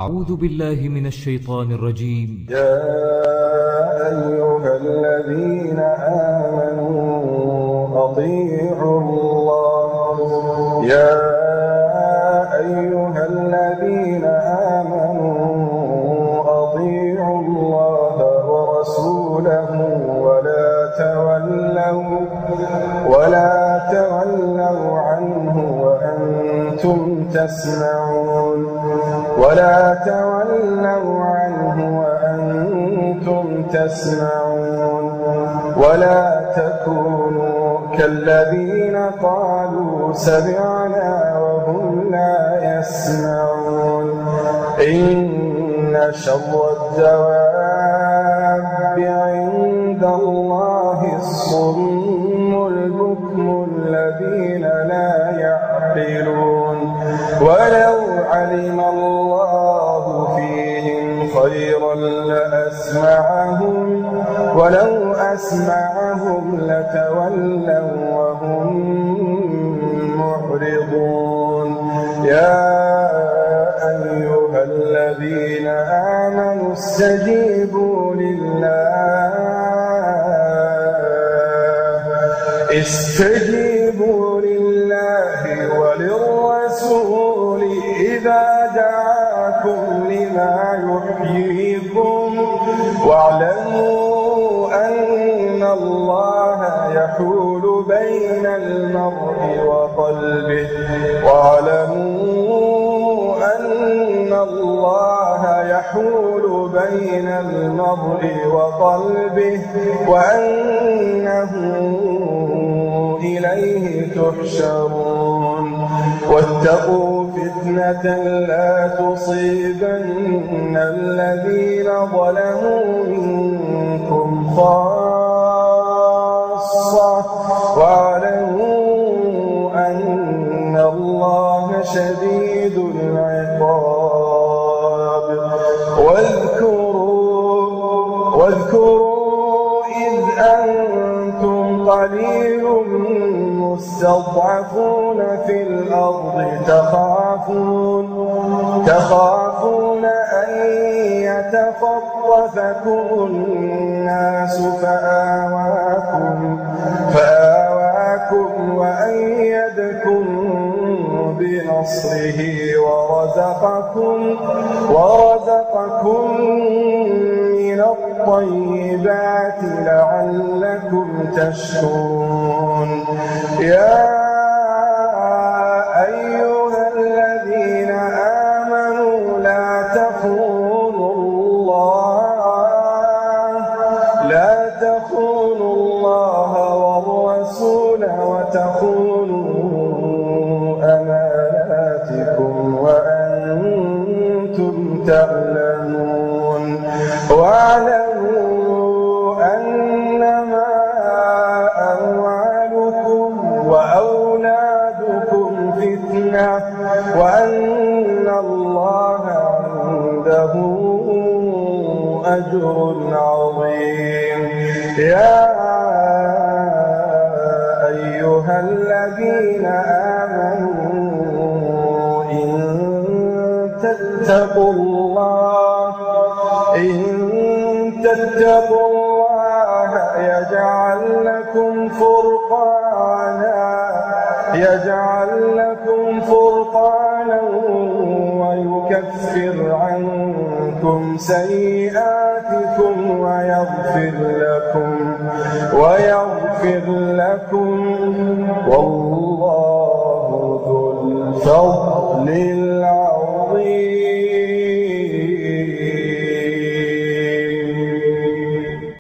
أعوذ بالله من الشيطان الرجيم. يا أيها الذين آمنوا أطيعوا الله يا أيها الذين آمنوا أطيعوا الله ورسوله ولا تولوا عنه وأنتم تسمعون ولا تكونوا كالذين قالوا سمعنا وهم لا يسمعون إن شر الدواب عند الله الصم البكم الذين لا يعقلون ولو علم الله فيهم خيرا ولو أسمعهم لتولوا وهم معرضون يا أيها الذين آمنوا استجيبوا لله وللرسول إذا دعاكم لما يحييكم واعلموا أن الله يحول بين المرء وقلبه وأنه إليه تحشرون واتقوا فتنة لا تصيبن الذين ظلموا منكم خاصة واعلموا أن الله شديد العقاب واذكروا إذ أنتم قليل مستضعفون في الأرض تخافون أن يتخطفكم الناس فآواكم وأيدكم بنصره ورزقكم من الطيبات لعلكم تشكرون يا أيها الذين آمنوا لا تخونوا الله والرسول وتخونوا أماناتكم وأنتم تعلمون واعلموا أنما أموالكم وأولادكم فتنة وأن الله عنده أجر عظيم يا أيها الذين آمنوا إن تتقوا الله يجعل لكم فرقانا ويكفر عنكم سيئاتكم ويغفر لكم والله ذو الفضل